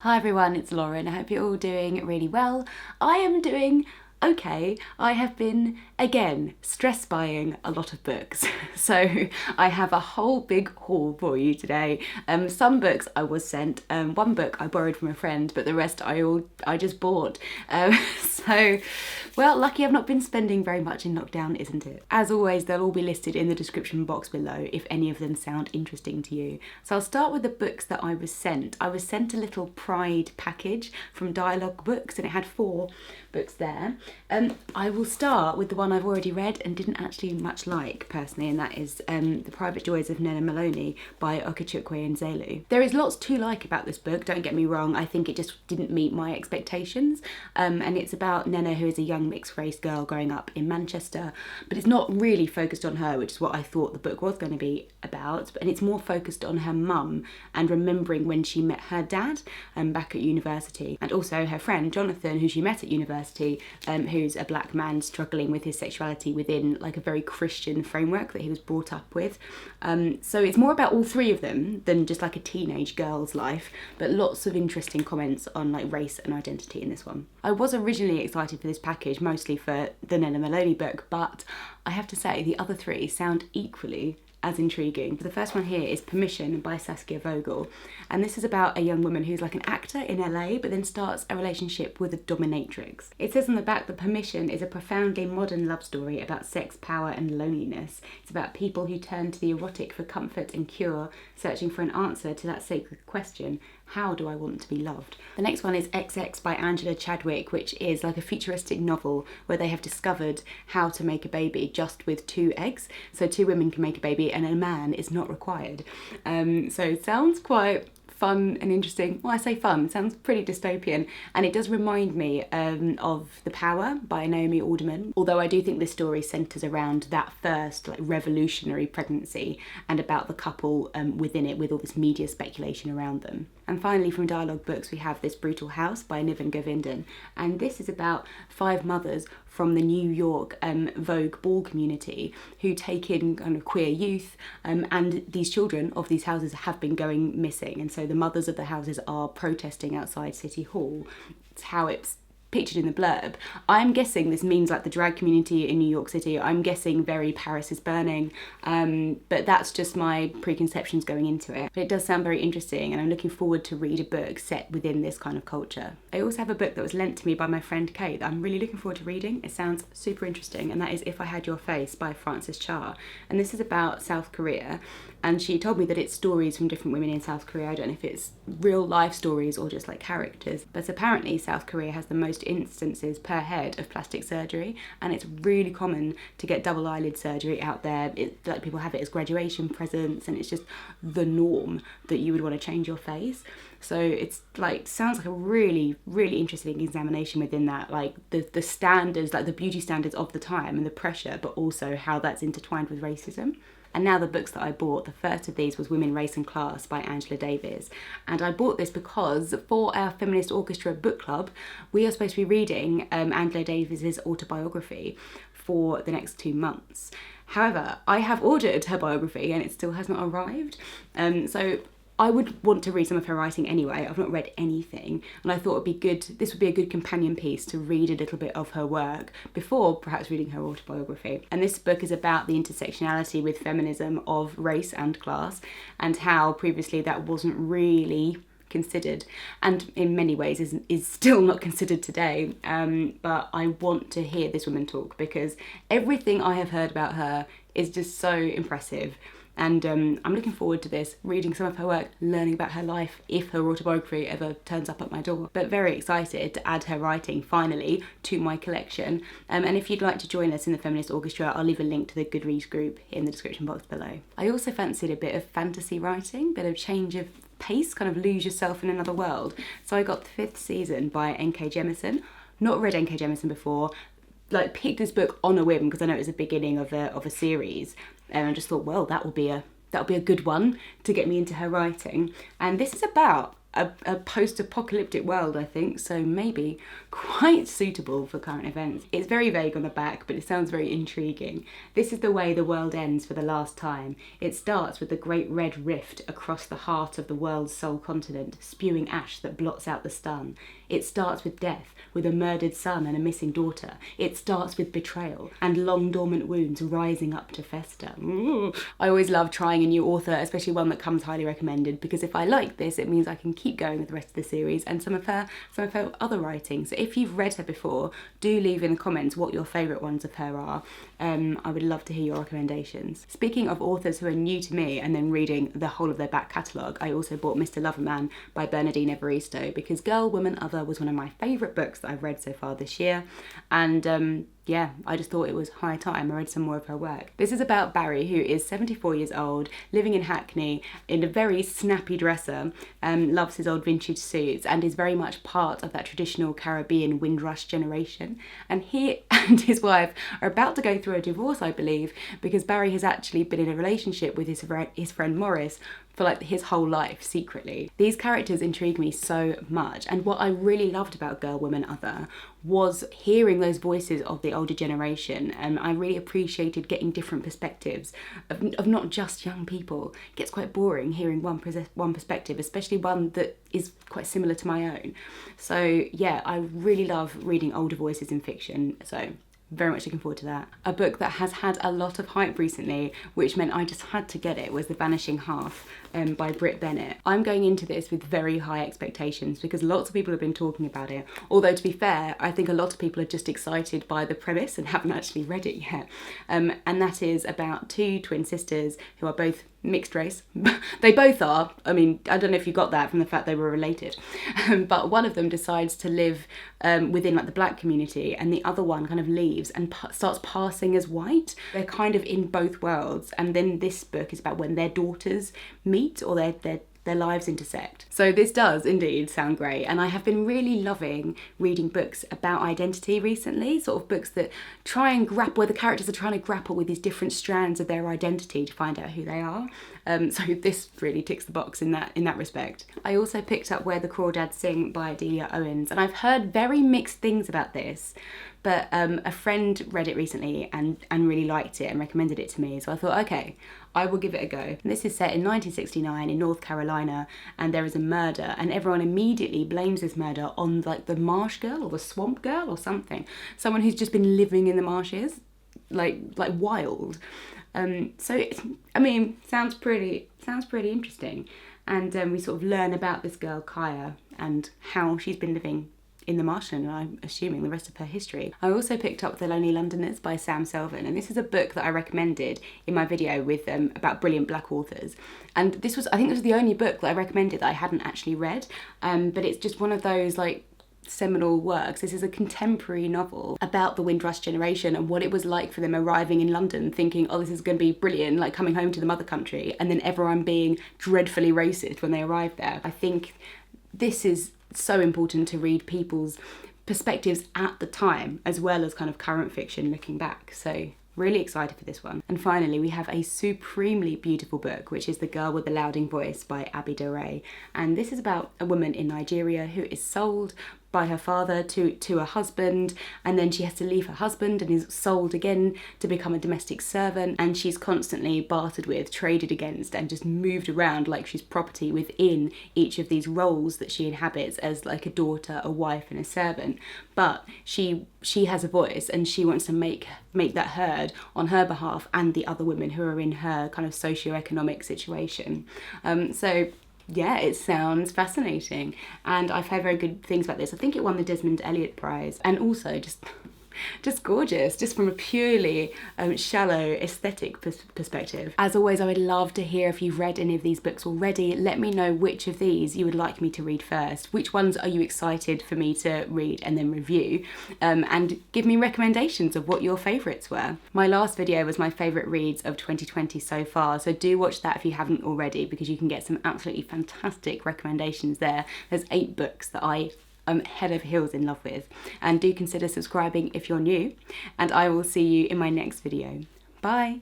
Hi everyone, it's Lauren. I hope you're all doing really well. I am doing okay. I have been, again, stress buying a lot of books. So I have a whole big haul for you today. Some books I was sent, one book I borrowed from a friend, but the rest I just bought. Well, lucky I've not been spending very much in lockdown, isn't it? As always, they'll all be listed in the description box below if any of them sound interesting to you. So I'll start with the books that I was sent. I was sent a little Pride package from Dialogue Books and it had 4 books there. I will start with the one I've already read and didn't actually much like personally, and that is The Private Joys of Nnenna Maloney by Okechukwu and Nzelu. There is lots to like about this book, don't get me wrong. I think it just didn't meet my expectations, and it's about Nnenna, who is a young mixed race girl growing up in Manchester, but it's not really focused on her, which is what I thought the book was going to be about, and it's more focused on her mum and remembering when she met her dad back at university, and also her friend Jonathan, who she met at university, who's a black man struggling with his sexuality within like a very Christian framework that he was brought up with. So it's more about all 3 of them than just like a teenage girl's life, but lots of interesting comments on like race and identity in this one. I was originally excited for this package, mostly for the Nnenna Maloney book, but I have to say the other 3 sound equally as intriguing. The first one here is Permission by Saskia Vogel, and this is about a young woman who's like an actor in LA but then starts a relationship with a dominatrix. It says on the back that Permission is a profoundly modern love story about sex, power and loneliness. It's about people who turn to the erotic for comfort and cure, searching for an answer to that sacred question: how do I want to be loved? The next one is XX by Angela Chadwick, which is like a futuristic novel where they have discovered how to make a baby just with 2 eggs. So 2 women can make a baby and a man is not required. So it sounds quite fun and interesting. Well, I say fun, it sounds pretty dystopian, and it does remind me of The Power by Naomi Alderman, although I do think this story centres around that first like revolutionary pregnancy and about the couple within it, with all this media speculation around them. And finally, from Dialogue Books, we have This Brutal House by Niven Govinden, and this is about 5 mothers from the New York Vogue ball community who take in kind of queer youth, and these children of these houses have been going missing, and so the mothers of the houses are protesting outside City Hall. It's how it's pictured in the blurb. I'm guessing this means like the drag community in New York City. I'm guessing very Paris is burning, but that's just my preconceptions going into it. But it does sound very interesting, and I'm looking forward to read a book set within this kind of culture. I also have a book that was lent to me by my friend Kate that I'm really looking forward to reading. It sounds super interesting, and that is If I Had Your Face by Frances Cha, and this is about South Korea, and she told me that it's stories from different women in South Korea. I don't know if it's real life stories or just like characters, but apparently South Korea has the most instances per head of plastic surgery, and it's really common to get double eyelid surgery out there. Like people have it as graduation presents, and it's just the norm that you would want to change your face. So it's like, sounds like a really, really interesting examination within that, like the standards, like the beauty standards of the time and the pressure, but also how that's intertwined with racism. And now the books that I bought, the first of these was Women, Race and Class by Angela Davis. And I bought this because for our Feminist Orchestra book club, we are supposed to be reading Angela Davis's autobiography for the next 2 months. However, I have ordered her biography and it still has not arrived. So I would want to read some of her writing anyway. I've not read anything, and I thought it'd be good. This would be a good companion piece to read a little bit of her work before perhaps reading her autobiography. And this book is about the intersectionality with feminism of race and class, and how previously that wasn't really considered, and in many ways is still not considered today. But I want to hear this woman talk, because everything I have heard about her is just so impressive. And I'm looking forward to this, reading some of her work, learning about her life, if her autobiography ever turns up at my door. But very excited to add her writing, finally, to my collection. And if you'd like to join us in the Feminist Orchestra, I'll leave a link to the Goodreads group in the description box below. I also fancied a bit of fantasy writing, bit of change of pace, kind of lose yourself in another world. So I got the 5th season by N.K. Jemisin. Not read N.K. Jemisin before, like picked this book on a whim because I know it was the beginning of a series, and I just thought, well, that'll be a good one to get me into her writing. And this is about a post-apocalyptic world, I think, so maybe quite suitable for current events. It's very vague on the back, but it sounds very intriguing. This is the way the world ends for the last time. It starts with the great red rift across the heart of the world's sole continent, spewing ash that blots out the sun. It starts with death, with a murdered son and a missing daughter. It starts with betrayal and long dormant wounds rising up to fester. Ooh. I always love trying a new author, especially one that comes highly recommended, because if I like this, it means I can keep going with the rest of the series and some of her other writing. So if you've read her before, do leave in the comments what your favourite ones of her are. I would love to hear your recommendations. Speaking of authors who are new to me and then reading the whole of their back catalogue, I also bought Mr. Loverman by Bernadine Evaristo because Girl, Woman, Other was one of my favourite books that I've read so far this year, and yeah, I just thought it was high time I read some more of her work. This is about Barry, who is 74 years old, living in Hackney, in a very snappy dresser, loves his old vintage suits, and is very much part of that traditional Caribbean Windrush generation. And he and his wife are about to go through a divorce, I believe, because Barry has actually been in a relationship with his friend Morris for like his whole life secretly. These characters intrigue me so much, and what I really loved about Girl, Woman, Other was hearing those voices of the older generation, and I really appreciated getting different perspectives of not just young people. It gets quite boring hearing one perspective, especially one that is quite similar to my own. So yeah, I really love reading older voices in fiction, so very much looking forward to that. A book that has had a lot of hype recently, which meant I just had to get it, was The Vanishing Half by Britt Bennet. I'm going into this with very high expectations because lots of people have been talking about it. Although to be fair, I think a lot of people are just excited by the premise and haven't actually read it yet. And that is about two twin sisters who are both mixed race. They both are. I mean, I don't know if you got that from the fact they were related. But one of them decides to live within like the black community, and the other one kind of leaves and starts passing as white. They're kind of in both worlds, and then this book is about when their daughters meet, or their lives intersect. So this does indeed sound great, and I have been really loving reading books about identity recently, sort of books that try and grapple, where the characters are trying to grapple with these different strands of their identity to find out who they are. So this really ticks the box in that respect. I also picked up Where the Crawdads Sing by Delia Owens, and I've heard very mixed things about this, but a friend read it recently and really liked it and recommended it to me, so I thought, okay, I will give it a go. And this is set in 1969 in North Carolina, and there is a murder, and everyone immediately blames this murder on like the marsh girl or the swamp girl or something, someone who's just been living in the marshes, like wild. So I mean, sounds pretty interesting, and we sort of learn about this girl Kaya and how she's been living in the marshland, and I'm assuming the rest of her history. I also picked up The Lonely Londoners by Sam Selvon, and this is a book that I recommended in my video with about brilliant black authors. And I think this was the only book that I recommended that I hadn't actually read, but it's just one of those like seminal works. This is a contemporary novel about the Windrush generation and what it was like for them arriving in London thinking, oh, this is going to be brilliant, like coming home to the mother country, and then everyone being dreadfully racist when they arrived there. I think this is so important to read people's perspectives at the time, as well as kind of current fiction looking back. So really excited for this one. And finally, we have a supremely beautiful book, which is The Girl with the Louding Voice by Abi Dore. And this is about a woman in Nigeria who is sold by her father to a husband, and then she has to leave her husband and is sold again to become a domestic servant, and she's constantly bartered with, traded against, and just moved around like she's property within each of these roles that she inhabits as like a daughter, a wife, and a servant. But she has a voice, and she wants to make that heard on her behalf and the other women who are in her kind of socio-economic situation. So yeah, it sounds fascinating, and I've heard very good things about this. I think it won the Desmond Elliott Prize, and also just gorgeous, just from a purely shallow aesthetic perspective. As always, I would love to hear if you've read any of these books already. Let me know which of these you would like me to read first. Which ones are you excited for me to read and then review? And give me recommendations of what your favourites were. My last video was my favourite reads of 2020 so far, so do watch that if you haven't already, because you can get some absolutely fantastic recommendations there. There's 8 books that I'm head over heels in love with, and do consider subscribing if you're new, and I will see you in my next video. Bye!